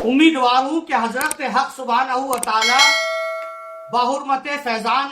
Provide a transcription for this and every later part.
امیدوار ہوں کہ حضرت حق سبحانہ و تعالی بحرمت فیضان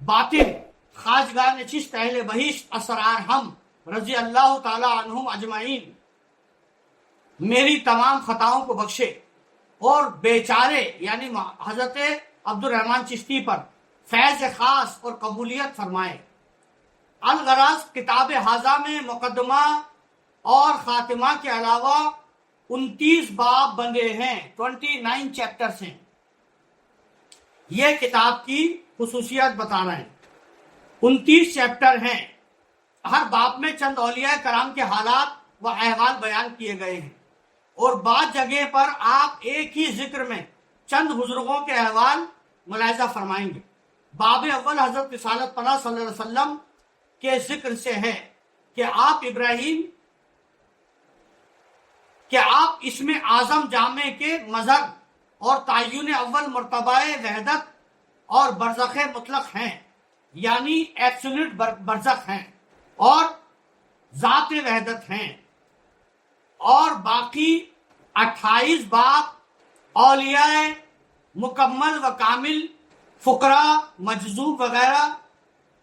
باطن خواجگان چشت اہل بہشت اسرار ہم رضی اللہ تعالی عنہم اجمعین میری تمام خطاؤں کو بخشے اور بیچارے یعنی حضرت عبد الرحمن چشتی پر فیض خاص اور قبولیت فرمائے۔ الغرض کتاب حاضہ میں مقدمہ اور خاتمہ کے علاوہ 29 باب بندے ہیں، 29 چیپٹرز ہیں۔ یہ کتاب کی خصوصیت بتا رہے ہیں۔ 29 چیپٹر ہیں، ہر باب میں چند اولیاء کرام کے حالات و احوال بیان کیے گئے ہیں، اور بعض جگہ پر آپ ایک ہی ذکر میں چند بزرگوں کے احوال ملاحظہ فرمائیں گے۔ باب اول حضرت رسالت پناہ صلی اللہ علیہ وسلم کے ذکر سے ہے کہ آپ اسم اعظم جامع کے مظہر اور تعین اول مرتبہ وحدت اور برزخ مطلق ہیں، یعنی ایبسولوٹ برزخ ہیں اور ذات وحدت ہیں، اور باقی 28 باب اولیاء مکمل و کامل، فقراء، مجذوب وغیرہ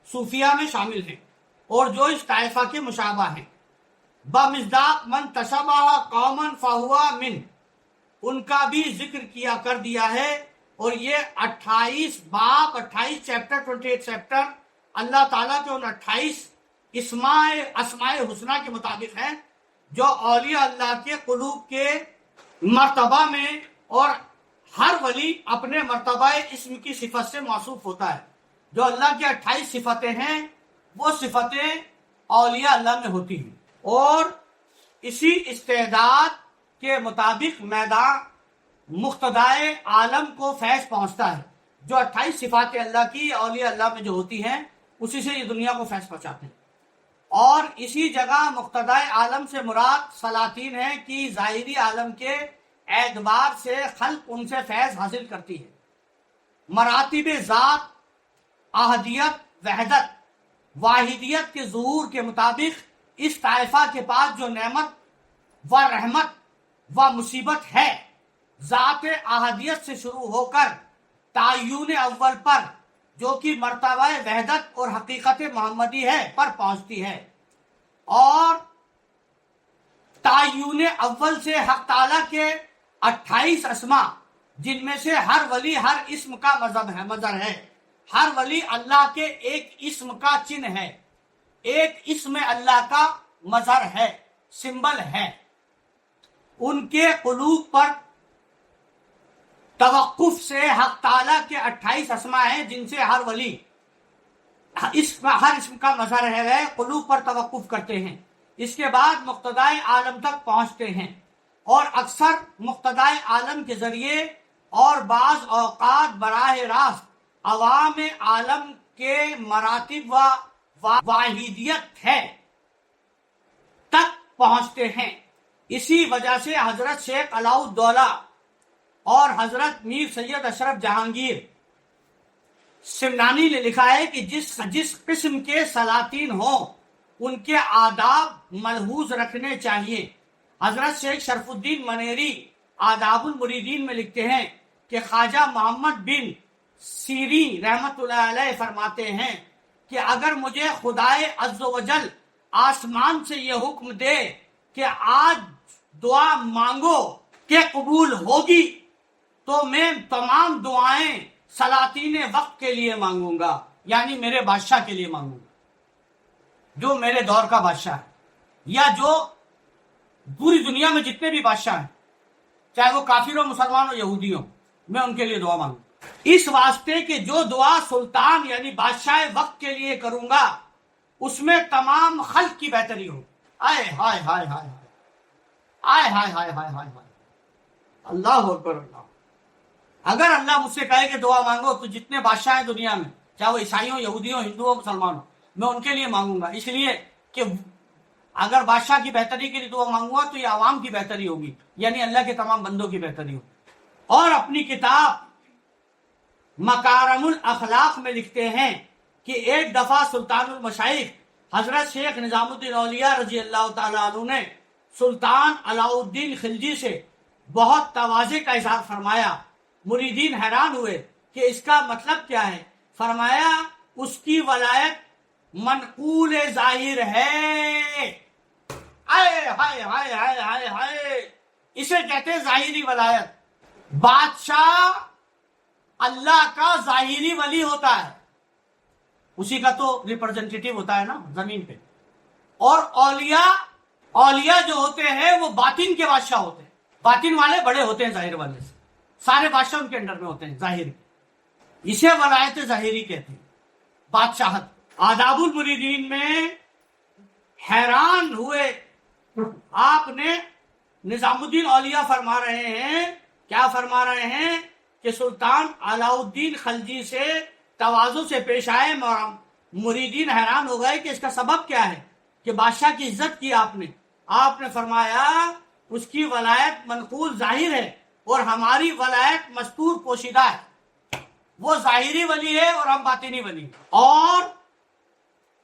صوفیہ میں شامل ہیں، اور جو اس طائفہ کے مشابہ ہیں۔ بمصداق من تشبہ قوما فہو من، ان کا بھی ذکر کر دیا ہے، اور یہ 28 باب، 28 چیپٹر، 28 چیپٹر اللہ تعالیٰ کے ان 28 اسماء حسنہ کے مطابق ہیں جو اولیاء اللہ کے قلوب کے مرتبہ میں، اور ہر ولی اپنے مرتبہ اسم کی صفت سے موصوف ہوتا ہے۔ جو اللہ کی 28 صفتیں ہیں وہ صفتیں اولیاء اللہ میں ہوتی ہیں، اور اسی استعداد کے مطابق میدان مقتدائے عالم کو فیض پہنچتا ہے۔ جو 28 صفات اللہ کی اولیاء اللہ میں جو ہوتی ہیں اسی سے یہ دنیا کو فیض پہنچاتے ہیں، اور اسی جگہ مقتدائے عالم سے مراد سلاطین ہے کہ ظاہری عالم کے اعتبار سے خلق ان سے فیض حاصل کرتی ہے۔ مراتب ذات، احدیت، وحدت، واحدیت کے ظہور کے مطابق اس طائفہ کے پاس جو نعمت و رحمت و مصیبت ہے، ذات احدیت سے شروع ہو کر تعین اول پر جو کہ مرتبہ وحدت اور حقیقت محمدی ہے پر پہنچتی ہے، اور تعین اول سے حق تعالیٰ کے 28 اسماء جن میں سے ہر ولی ہر اسم کا مظہر ہے، ہر ولی اللہ کے ایک اسم کا چن ہے، ایک اسم اللہ کا مظہر ہے، سمبل ہے۔ ان کے قلوب پر توقف سے حق تعالیٰ کے 28 اسماء ہیں جن سے ہر ولی ہر اسم کا مظہر ہے، قلوب پر توقف کرتے ہیں۔ اس کے بعد مقتدائے عالم تک پہنچتے ہیں، اور اکثر مقتدائے عالم کے ذریعے اور بعض اوقات براہ راست عوام عالم کے مراتب و واحدیت ہے تک پہنچتے ہیں۔ اسی وجہ سے حضرت شیخ علاء الدولہ اور حضرت میر سید اشرف جہانگیر سمنانی نے لکھا ہے کہ جس قسم کے سلاطین ہوں ان کے آداب ملحوظ رکھنے چاہیے۔ حضرت شیخ شرف الدین منیری آداب المریدین میں لکھتے ہیں کہ خواجہ محمد بن سیرین رحمت اللہ علیہ فرماتے ہیں کہ اگر مجھے خدائے عز و جل آسمان سے یہ حکم دے کہ آج دعا مانگو کہ قبول ہوگی، تو میں تمام دعائیں سلاطین وقت کے لیے مانگوں گا، یعنی میرے بادشاہ کے لیے مانگوں گا جو میرے دور کا بادشاہ ہے، یا جو پوری دنیا میں جتنے بھی بادشاہ ہیں، چاہے وہ کافر ہو، مسلمان ہو، یہودی ہو، میں ان کے لیے دعا مانگوں گا، اس واسطے کہ جو دعا سلطان یعنی بادشاہ وقت کے لیے کروں گا اس میں تمام خلق کی بہتری ہو۔ آئے ہائے ہائے ہائے آئے ہائے ہائے ہائے ہائے ہائے، اللہ اکبر اللہ۔ اگر اللہ مجھ سے کہے کہ دعا مانگو تو جتنے بادشاہ ہیں دنیا میں، چاہے وہ عیسائی ہوں، یہودی ہوں، ہندو ہوں، مسلمان ہوں، میں ان کے لیے مانگوں گا، اس لیے کہ اگر بادشاہ کی بہتری کے لیے دعا مانگوں گا تو یہ عوام کی بہتری ہوگی، یعنی اللہ کے تمام بندوں کی بہتری ہوگی۔ اور اپنی کتاب مکارم الاخلاق میں لکھتے ہیں کہ ایک دفعہ سلطان المشائخ حضرت شیخ نظام الدین اولیاء رضی اللہ تعالیٰ عنہ نے سلطان علاء الدین خلجی سے بہت تواضع کا اظہار فرمایا. مریدین حیران ہوئے کہ اس کا مطلب کیا ہے. فرمایا اس کی ولایت منقول ظاہر ہے. ہائے ہائے ہائے ہائے ہائے ہائے، اسے کہتے ہیں ظاہری ولایت. بادشاہ اللہ کا ظاہری ولی ہوتا ہے، اسی کا تو ریپرزنٹیٹیو ہوتا ہے نا زمین پہ. اور اولیاء جو ہوتے ہیں وہ باطن کے بادشاہ ہوتے ہیں. باطن والے بڑے ہوتے ہیں ظاہر والے سے، سارے بادشاہ ان کے انڈر میں ہوتے ہیں ظاہر. اسے ولایت ظاہری کہتے ہیں، بادشاہت. آداب المریدین میں حیران ہوئے. آپ نے نظام الدین اولیاء فرما رہے ہیں، کیا فرما رہے ہیں کہ سلطان علاء الدین خلجی سے تواضع سے پیش آئے. مریدین حیران ہو گئے کہ اس کا سبب کیا ہے کہ بادشاہ کی عزت کی آپ نے فرمایا اس کی ولایت منقول ظاہر ہے اور ہماری ولایت مستور پوشیدہ ہے. وہ ظاہری ولی ہے اور ہم باطنی ولی ہیں. اور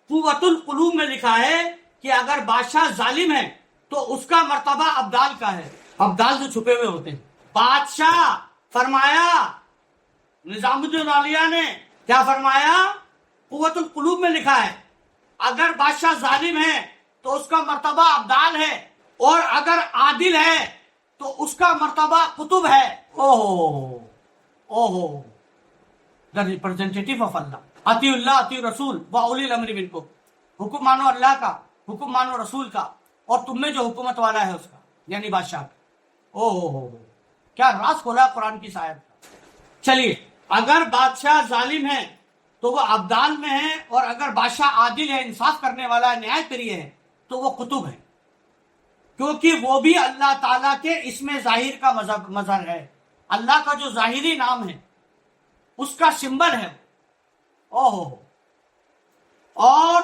قوت القلوب میں لکھا ہے کہ اگر بادشاہ ظالم ہے تو اس کا مرتبہ ابدال کا ہے. ابدال جو چھپے ہوئے ہوتے ہیں. بادشاہ فرمایا نظام الدین اولیاء نے کیا فرمایا، قوت القلوب میں لکھا ہے اگر بادشاہ ظالم ہے تو اس کا مرتبہ ابدال ہے، اور اگر عادل ہے تو اس کا مرتبہ قطب ہے. اوہو دا ریپرزنٹیٹیو آف اللہ. اطیع اللہ اطیع رسول و اولی الامر منکم. حکم مانو اللہ کا، حکم مانو رسول کا، اور تم میں جو حکومت والا ہے اس کا، یعنی بادشاہ کا. کیا راز کھولا قرآن کی آیت کا. چلیے، اگر بادشاہ ظالم ہے تو وہ ابدال میں ہے، اور اگر بادشاہ عادل ہے، انصاف کرنے والا ہے، نیائے پری ہے، تو وہ قطب ہے. کیونکہ وہ بھی اللہ تعالیٰ کے اسم ظاہر کا مظہر ہے. اللہ کا جو ظاہری نام ہے اس کا سمبل ہے. اور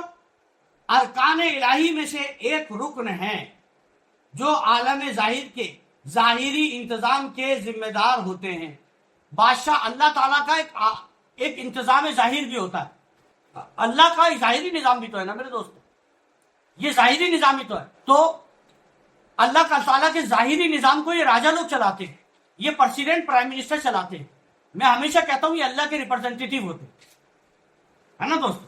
ارکان الہی میں سے ایک رکن ہے جو عالم ظاہر کے ظاہری انتظام کے ذمہ دار ہوتے ہیں. بادشاہ اللہ تعالیٰ کا ایک انتظام ظاہر بھی ہوتا ہے. اللہ کا ظاہری نظام بھی تو ہے نا میرے دوستو، یہ ظاہری نظام ہی تو ہے. تو اللہ کا تعالیٰ کے ظاہری نظام کو یہ راجہ لوگ چلاتے ہیں، یہ پریزیڈنٹ پرائم منسٹر چلاتے ہیں. میں ہمیشہ کہتا ہوں یہ اللہ کے ریپرزنٹیٹیو ہوتے ہے نا دوستو.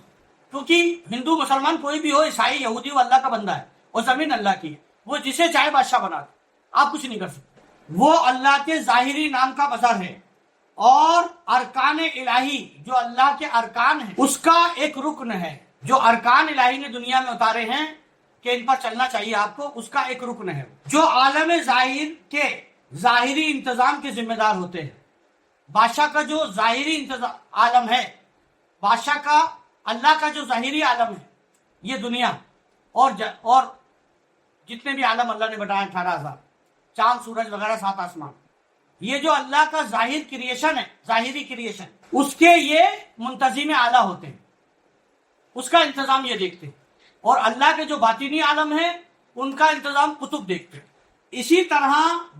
کیونکہ ہندو مسلمان کوئی بھی ہو، عیسائی یہودی، وہ اللہ کا بندہ ہے اور زمین اللہ کی ہے. وہ جسے چاہے بادشاہ بنا دے، آپ کچھ نہیں کر سکتے. وہ اللہ کے ظاہری نام کا مظہر ہے. اور ارکان الہی جو اللہ کے ارکان ہیں اس کا ایک رکن ہے. جو ارکان الہی نے دنیا میں اتارے ہیں کہ ان پر چلنا چاہیے آپ کو، اس کا ایک رکن ہے جو عالم ظاہر کے ظاہری انتظام کے ذمہ دار ہوتے ہیں. بادشاہ کا جو ظاہری عالم ہے، بادشاہ کا، اللہ کا جو ظاہری عالم ہے، یہ دنیا اور جتنے بھی عالم اللہ نے بتایا 18,000، چاند سورج وغیرہ 7 آسمان، یہ جو اللہ کا ظاہر کریشن ہے، ظاہری کریشن، اس کے یہ منتظم اعلیٰ ہوتے ہیں، اس کا انتظام یہ دیکھتے ہیں. اور اللہ کے جو باطنی عالم ہیں ان کا انتظام قطب دیکھتے ہیں. اسی طرح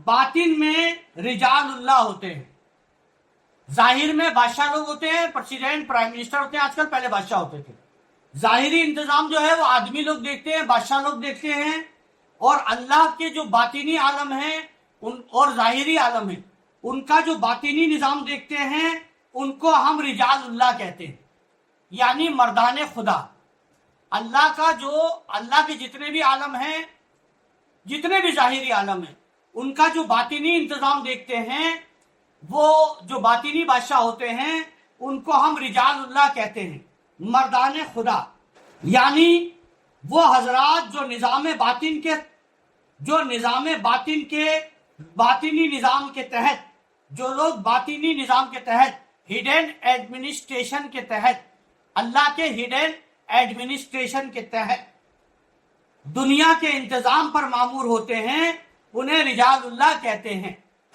باطن میں رجال اللہ ہوتے ہیں. ظاہر میں بادشاہ لوگ ہوتے ہیں، پریزیڈنٹ پرائم منسٹر ہوتے ہیں. آج کل، پہلے بادشاہ ہوتے تھے. ظاہری انتظام جو ہے وہ آدمی لوگ دیکھتے ہیں، بادشاہ لوگ دیکھتے ہیں. اور اللہ کے جو باطنی عالم ہیں اور ظاہری عالم ہے، ان کا جو باطنی نظام دیکھتے ہیں ان کو ہم رجال اللہ کہتے ہیں، یعنی مردان خدا. اللہ کے جتنے بھی عالم ہیں، جتنے بھی ظاہری عالم ہیں، ان کا جو باطنی انتظام دیکھتے ہیں، وہ جو باطنی بادشاہ ہوتے ہیں ان کو ہم رجال اللہ کہتے ہیں، مردان خدا. یعنی وہ حضرات جو نظام باطن کے باطنی نظام کے تحت، جو لوگ باطنی نظام کے تحت، ہڈن ایڈمنسٹریشن کے تحت، اللہ کے ہڈن ایڈمنسٹریشن کے تحت دنیا کے انتظام پر معمور ہوتے ہیں، انہیں رجال اللہ کہتے ہیں.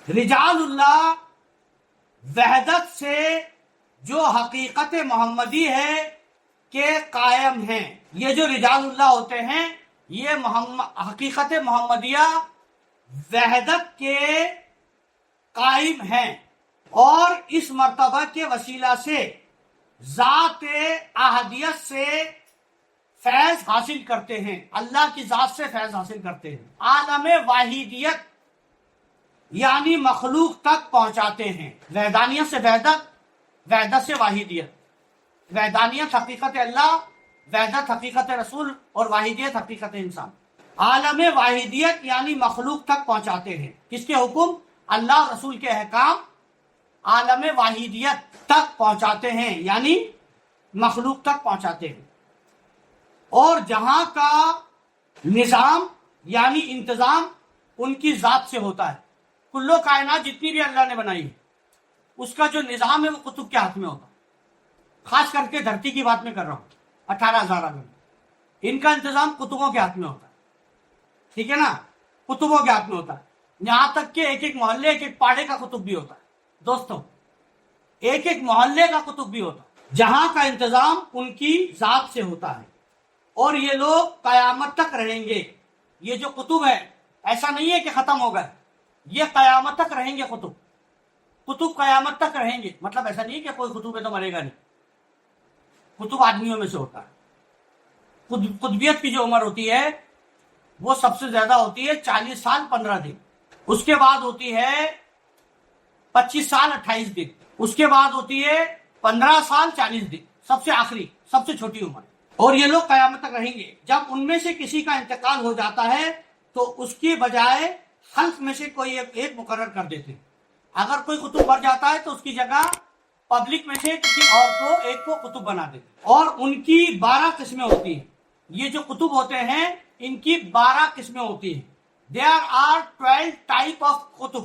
رجال اللہ وحدت سے جو حقیقت محمدی ہے کہ قائم ہیں. یہ جو رجال اللہ ہوتے ہیں یہ حقیقت محمدیہ وحدت کے قائم ہیں، اور اس مرتبہ کے وسیلہ سے ذات احدیت سے فیض حاصل کرتے ہیں، اللہ کی ذات سے فیض حاصل کرتے ہیں. عالم واحدیت یعنی مخلوق تک پہنچاتے ہیں. وحدانیت سے وحدت، وحدت سے واحدیت. وحدانیت حقیقت اللہ، وحدت حقیقت رسول، اور واحدیت حقیقت انسان. عالم واحدیت یعنی مخلوق تک پہنچاتے ہیں. کس کے حکم؟ اللہ رسول کے احکام عالم واحدیت تک پہنچاتے ہیں، یعنی مخلوق تک پہنچاتے ہیں. اور جہاں کا نظام یعنی انتظام ان کی ذات سے ہوتا ہے. کلو کائنات جتنی بھی اللہ نے بنائی ہے اس کا جو نظام ہے وہ کتب کے ہاتھ میں ہوتا ہے. خاص کر کے دھرتی کی بات میں کر رہا ہوں، 18,000 آدمی، ان کا انتظام کتبوں کے ہاتھ میں ہوتا ہے. ٹھیک ہے نا، کتبوں کے ہاتھ میں ہوتا ہے. یہاں تک کہ ایک ایک محلے، ایک ایک پاڑے کا کتب بھی ہوتا ہے. دوستوں، ایک ایک محلے کا کتب بھی ہوتا ہے، جہاں کا انتظام ان کی ذات سے ہوتا ہے. اور یہ لوگ قیامت تک رہیں گے. یہ جو کتب ہے ایسا نہیں ہے کہ ختم ہو گئے، یہ قیامت تک رہیں گے. کتب قیامت تک رہیں گے. مطلب ایسا نہیں کہ کوئی کتب ہے تو مرے گا نہیں. کتب آدمیوں میں سے ہوتا ہے. قطبیت کی جو عمر ہوتی ہے وہ سب سے زیادہ ہوتی ہے 40 سال 15 دن. اس کے بعد ہوتی ہے 25 سال 28 دن. اس کے بعد ہوتی ہے 15 سال 40 دن. سب سے آخری، سب سے چھوٹی عمر. اور یہ لوگ قیامت تک رہیں گے. جب ان میں سے کسی کا انتقال ہو جاتا ہے تو اس کی بجائے خلق میں سے کوئی ایک مقرر کر دیتے ہیں. اگر کوئی قطب مر جاتا ہے تو اس کی جگہ پبلک میں سے کسی اور کو ایک کو قطب بنا دیتے. اور ان کی 12 قسمیں ہوتی ہیں. یہ جو قطب ہوتے ہیں ان کی 12 قسمیں ہوتی ہیں. There are 12 type of Qutub.